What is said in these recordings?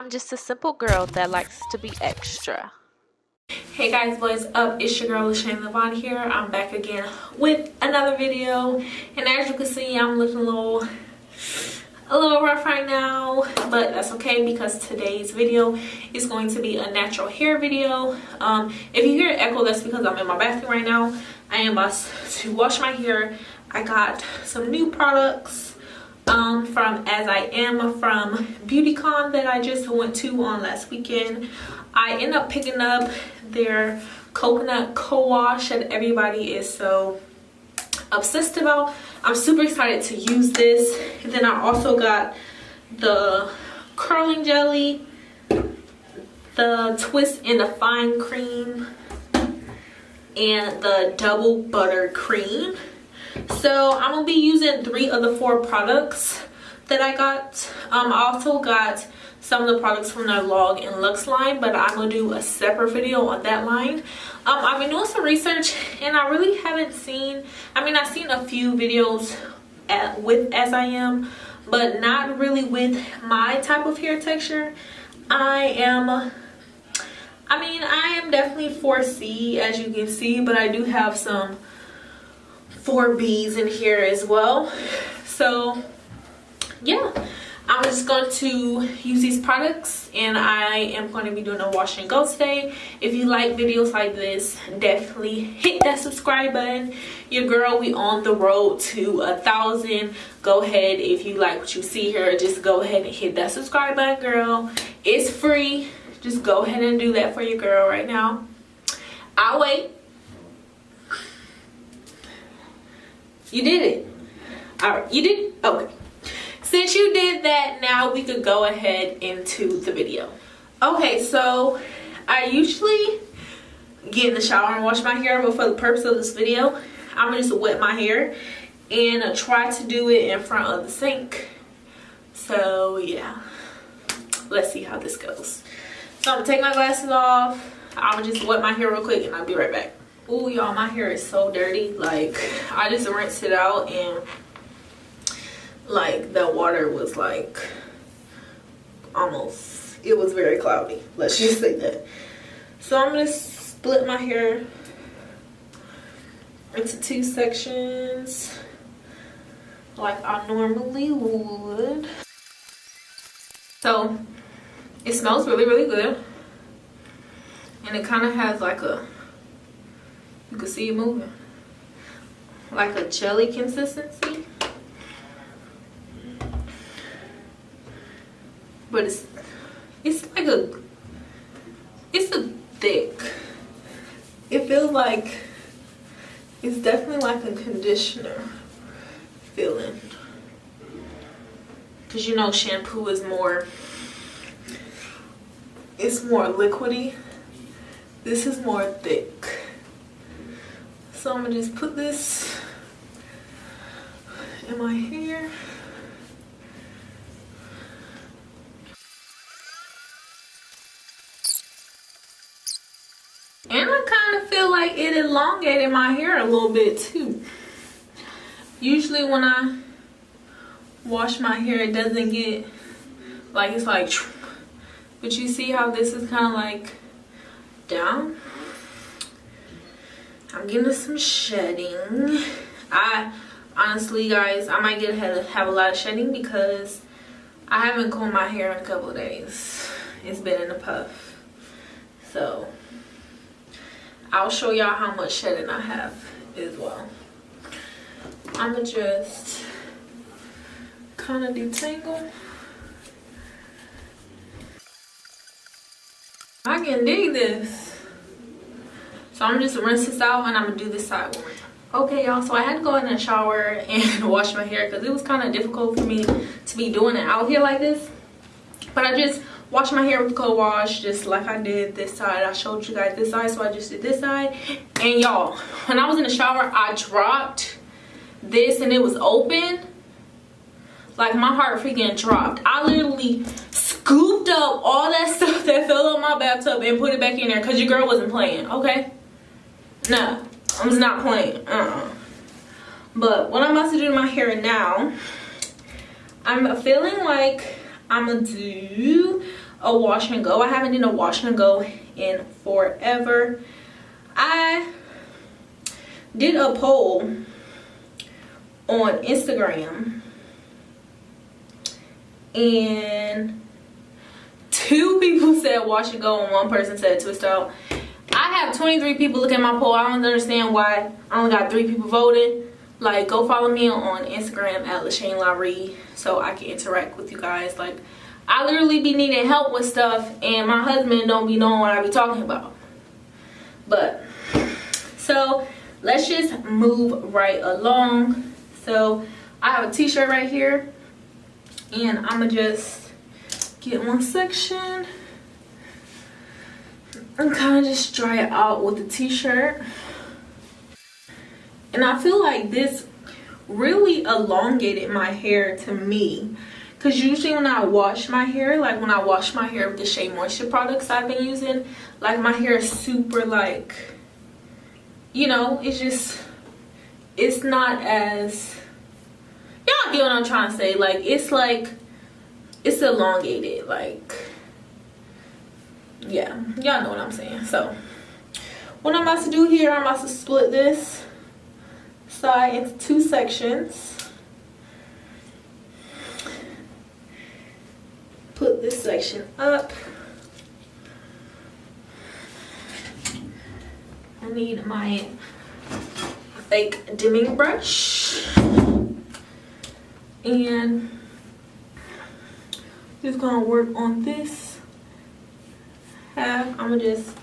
I'm just a simple girl that likes to be extra. Hey guys, what is up? It's your girl LaShayna LaVonne here. I'm back again with another video, and as you can see, I'm looking a little rough right now, but that's okay because today's video is going to be a natural hair video. If you hear an echo, that's because I'm in my bathroom right now. I am about to wash my hair. I got some new products from As I Am from BeautyCon that I just went to on last weekend. I ended up picking up their coconut co-wash that everybody is so obsessed about. I'm super excited to use this. And then I also got the curling jelly, the twist and the fine cream, and the double butter cream. So I'm gonna be using 3 of the 4 products that I got. I also got some of the products from their Log and Lux line, but I'm gonna do a separate video on that line. I've been doing some research and I really haven't seen, I've seen a few videos with As I Am, but not really with my type of hair texture. I am definitely 4C, as you can see, but I do have some 4Bs in here as well. So yeah, I'm just going to use these products and I am going to be doing a wash and go today. If you like videos like this, definitely hit that subscribe button. Your girl, we on the road to 1,000. Go ahead, if you like what you see here, just go ahead and hit that subscribe button, girl. It's free. Just go ahead and do that for your girl right now. I'll wait. You did it. All right, you did? Okay. Since you did that, now we could go ahead into the video. Okay, so I usually get in the shower and wash my hair, but for the purpose of this video, I'm gonna just wet my hair and try to do it in front of the sink. So yeah, let's see how this goes. So I'm gonna take my glasses off. I'm gonna just wet my hair real quick and I'll be right back. Oh y'all, my hair is so dirty. Like, I just rinsed it out and like the water was like almost, it was very cloudy, let's just say that. So I'm gonna split my hair into 2 sections like I normally would. So it smells really good, and it kind of has like a, you can see it moving, like a jelly consistency. But it's like it's a thick, it feels like it's definitely like a conditioner feeling, because you know shampoo is more, it's more liquidy. This is more thick. So I'm gonna just put this in my hair. And I kind of feel like it elongated my hair a little bit too. Usually when I wash my hair, it doesn't get like, it's like, but you see how this is kind of like down? I'm getting some shedding. I honestly, guys, I might have a lot of shedding because I haven't combed my hair in a couple of days. It's been in a puff. So I'll show y'all how much shedding I have as well. I'ma just kind of detangle. I can dig this. So I'm just rinse this out and I'm gonna do this side one more time. Okay y'all, so I had to go in the shower and wash my hair because it was kind of difficult for me to be doing it out here like this. But I just washed my hair with co-wash just like I did this side. I showed you guys this side, so I just did this side. And y'all, when I was in the shower, I dropped this and it was open. Like my heart freaking dropped. I literally scooped up all that stuff that fell on my bathtub and put it back in there because your girl wasn't playing, okay? Nah, I was not playing. But what I'm about to do to my hair now, I'm feeling like I'm gonna do a wash and go. I haven't done a wash and go in forever. I did a poll on Instagram and 2 people said wash and go and 1 person said twist out. I have 23 people look at my poll. I don't understand why I only got 3 people voting. Like, go follow me on Instagram at LaShayna LaVonne so I can interact with you guys. Like, I literally be needing help with stuff and my husband don't be knowing what I be talking about. But so let's just move right along. So I have a t-shirt right here and I'm gonna just get one section and kind of just dry it out with the t-shirt. And I feel like this really elongated my hair to me, because usually when I wash my hair, like when I wash my hair with the Shea Moisture products I've been using, like my hair is super, like, you know, it's not as, y'all get what I'm trying to say, like it's elongated, like, yeah, y'all know what I'm saying. So what I'm about to do here, I'm about to split this side into 2 sections. Put this section up. I need my fake dimming brush and just gonna work on this half. I'm gonna just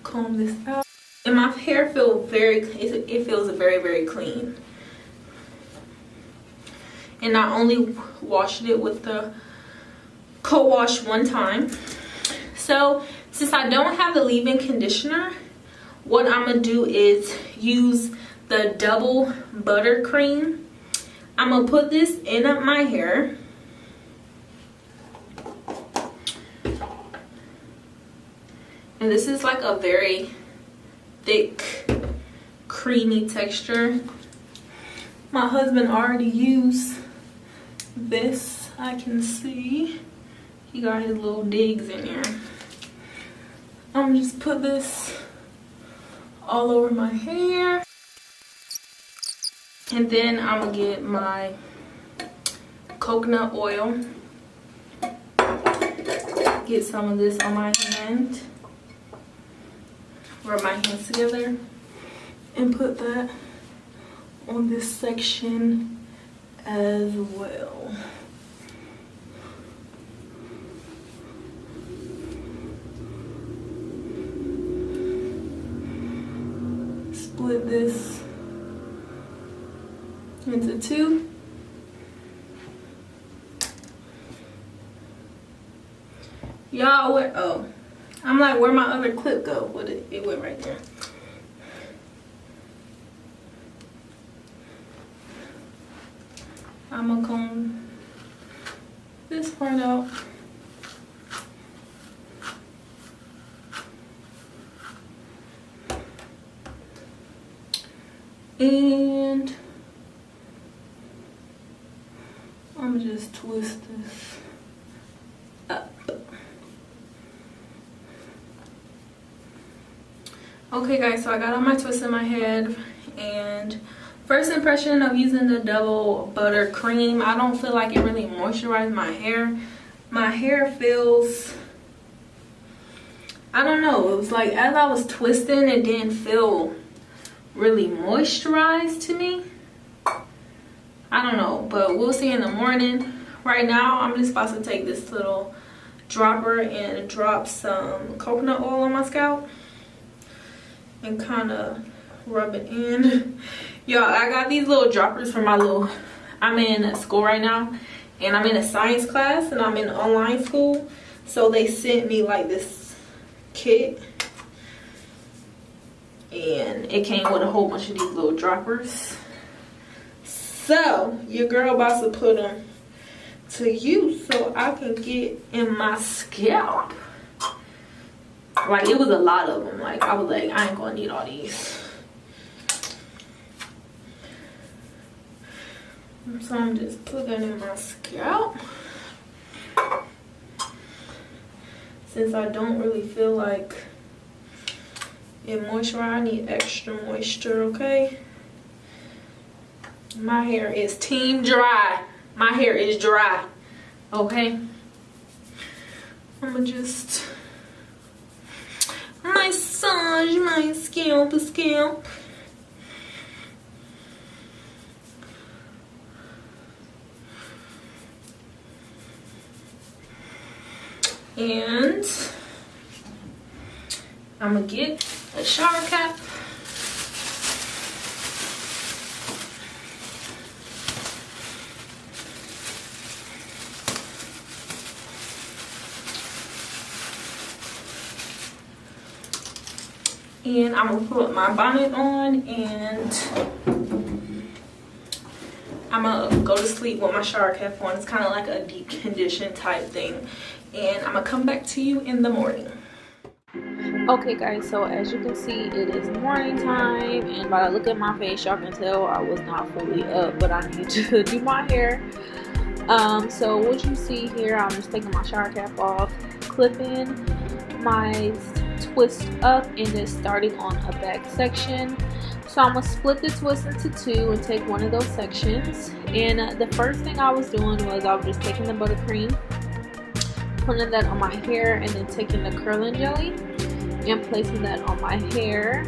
comb this out, and my hair feels it feels very clean. And I only washed it with the Cowash 1 time. So since I don't have the leave-in conditioner, what I'm gonna do is use the double buttercream. I'm gonna put this in my hair. And this is like a very thick, creamy texture. My husband already used this, I can see. He got his little digs in here. I'm gonna just put this all over my hair. And then I'm gonna get my coconut oil. Get some of this on my hand. Rub my hands together. And put that on this section as well. Split this into 2. Y'all, where, oh, I'm like, where my other clip go? What it went right there. I'm gonna comb this part out. And I'm gonna just twist this up. Okay guys, so I got all my twists in my head, and first impression of using the double butter cream, I don't feel like it really moisturized my hair. My hair feels, I don't know, it was like as I was twisting, it didn't feel really moisturized to me. I don't know, but we'll see in the morning. Right now I'm just about to take this little dropper and drop some coconut oil on my scalp and kind of rub it in. Y'all, I got these little droppers for my little, I'm in school right now and I'm in a science class and I'm in online school, so they sent me like this kit and it came with a whole bunch of these little droppers. So your girl about to put them to use so I can get in my scalp. Like, it was a lot of them. Like, I was like, I ain't gonna need all these. So I'm just putting in my scalp. since I don't really feel like it moisturize. I need extra moisture, okay? My hair is team dry. My hair is dry, okay? I'm gonna just massage my scalp. And I'm gonna get a shower cap. And I'm gonna put my bonnet on and I'm gonna go to sleep with my shower cap on. It's kind of like a deep condition type thing. And I'm gonna come back to you in the morning. Okay guys, so as you can see, it is morning time, and by the look at my face, y'all can tell I was not fully up, but I need to do my hair. So what you see here, I'm just taking my shower cap off, clipping my twist up, and then starting on a back section. So I'm gonna split the twist into two and take one of those sections. And the first thing I was doing was I was just taking the buttercream, putting that on my hair, and then taking the curling jelly and placing that on my hair.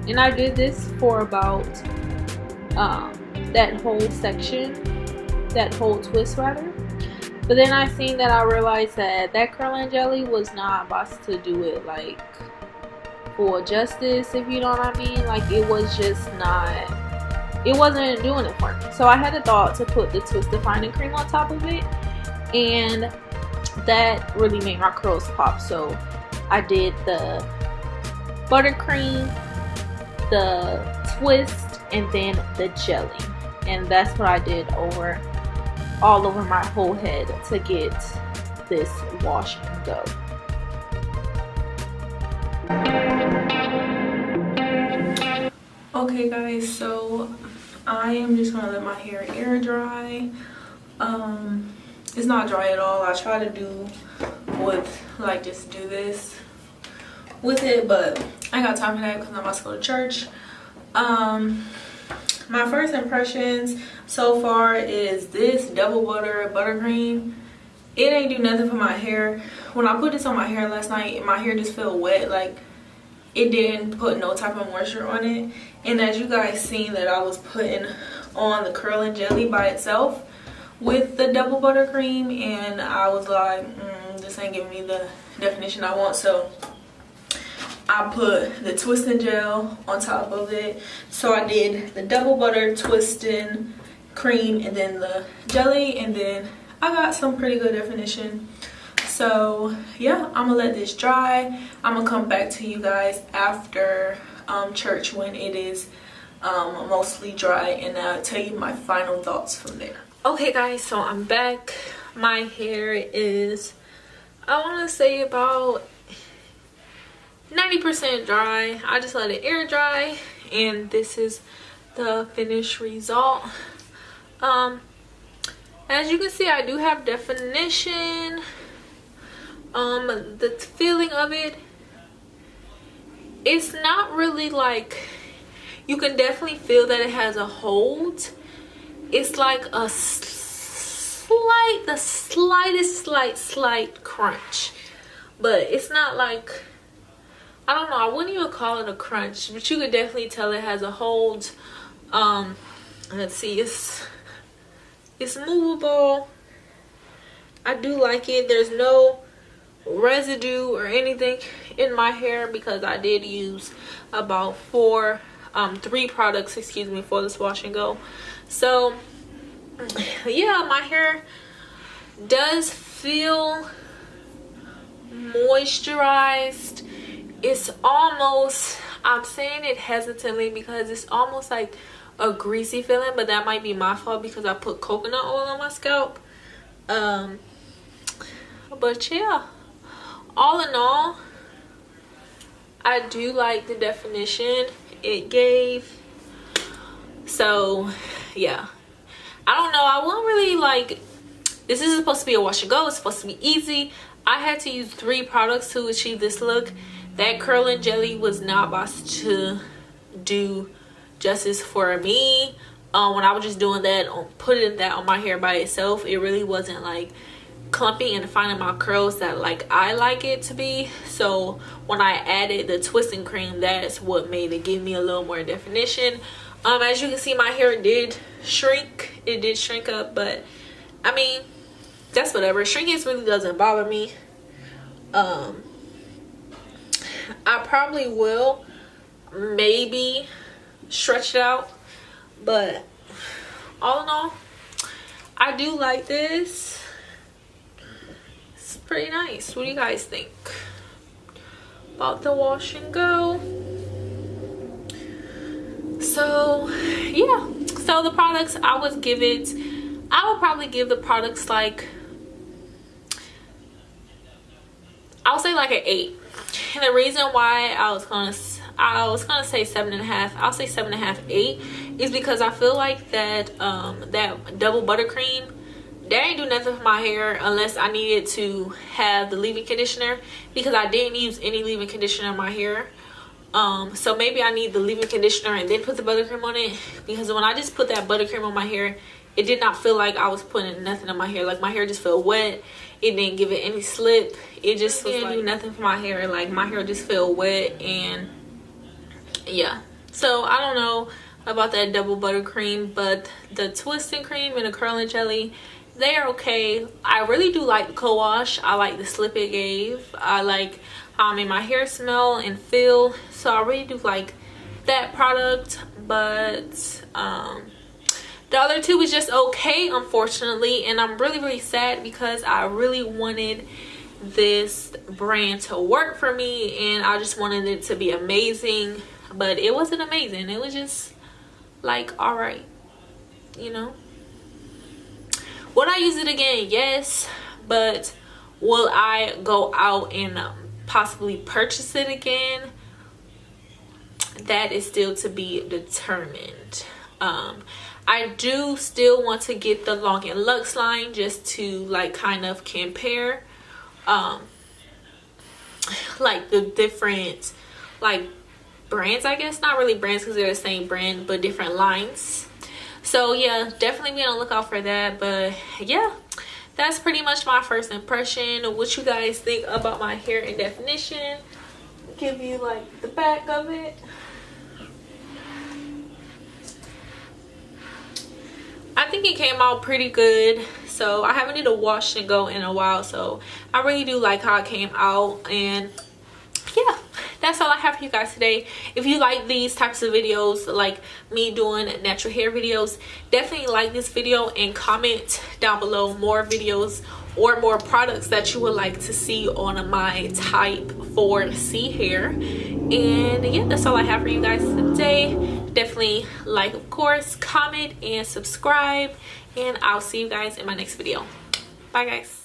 And I did this for about that whole section, that whole twist rather. But then I seen that I realized that that curling jelly was not about to do it like full justice, if you know what I mean. Like it was just not, it wasn't doing it for me. So I had a thought to put the twist defining cream on top of it, and that really made my curls pop. So I did the buttercream, the twist, and then the jelly, and that's what I did all over my whole head to get this wash and go. Okay guys, so I am just gonna let my hair air dry. It's not dry at all. I try to do with like just do this with it, but I ain't got time for that because I'm about to go to church. My first impressions so far is this double buttercream. It ain't do nothing for my hair. When I put this on my hair last night, my hair just felt wet. Like it didn't put no type of moisture on it. And as you guys seen that I was putting on the curling jelly by itself with the double buttercream, and I was like, this ain't giving me the definition I want. So I put the twisting gel on top of it. So I did the double butter twisting cream and then the jelly, and then I got some pretty good definition. So yeah, I'm gonna let this dry. I'm gonna come back to you guys after church when it is mostly dry, and I'll tell you my final thoughts from there. Okay guys, so I'm back. My hair is, I want to say, about 90% dry. I just let it air dry, and this is the finished result. As you can see, I do have definition. The feeling of it, it's not really like, you can definitely feel that it has a hold. It's like a the slightest slight crunch, but it's not like, I don't know, I wouldn't even call it a crunch, but you could definitely tell it has a hold. Let's see, it's movable. I do like it. There's no residue or anything in my hair because I did use about three products, excuse me, for this wash and go. So yeah, my hair does feel moisturized. It's almost, I'm saying it hesitantly because it's almost like a greasy feeling, but that might be my fault because I put coconut oil on my scalp. But yeah, all in all, I do like the definition it gave. So yeah, I don't know, I won't really like, this is supposed to be a wash and go, it's supposed to be easy. I had to use 3 products to achieve this look. That curling jelly was not about to do justice for me. When I was just doing that, putting that on my hair by itself, it really wasn't like clumpy and defining my curls that like I like it to be. So when I added the twisting cream, that's what made it give me a little more definition. As you can see, my hair did shrink. It did shrink up, but I mean, that's whatever. Shrinking really doesn't bother me. I probably will maybe stretch it out, but all in all, I do like this. It's pretty nice. What do you guys think about the wash and go? So yeah, so the products, I would probably give the products like, I'll say like an 8. And the reason why I was gonna say 7.5, I'll say 7.5, 8, is because I feel like that that double buttercream, that ain't do nothing for my hair unless I needed to have the leave-in conditioner, because I didn't use any leave-in conditioner in my hair. So maybe I need the leave-in conditioner and then put the buttercream on it, because when I just put that buttercream on my hair, it did not feel like I was putting nothing in my hair. Like my hair just felt wet. It didn't give it any slip. It just didn't do nothing for my hair. Like my hair just felt wet, and yeah. So I don't know about that double buttercream, but the twisting cream and the curling jelly, they are okay. I really do like the co-wash. I like the slip it gave. I like how it made my hair smell and feel. So I really do like that product, but the other 2 is just okay, unfortunately, and I'm really sad because I really wanted this brand to work for me, and I just wanted it to be amazing, but it wasn't amazing. It was just like, all right, you know. Would I use it again? Yes, but will I go out and possibly purchase it again? That is still to be determined. I do still want to get the Long and Luxe line just to like kind of compare like the different like brands, I guess. Not really brands because they're the same brand, but different lines. So yeah, definitely be on the lookout for that. But yeah, that's pretty much my first impression. What you guys think about my hair in definition. Give you like the back of it. I think it came out pretty good. So I haven't did a wash and go in a while, so I really do like how it came out. And yeah, that's all I have for you guys today. If you like these types of videos, like me doing natural hair videos, definitely like this video and comment down below more videos or more products that you would like to see on my type 4C hair. And yeah, that's all I have for you guys today. Definitely like, of course, comment and subscribe, and I'll see you guys in my next video. Bye guys.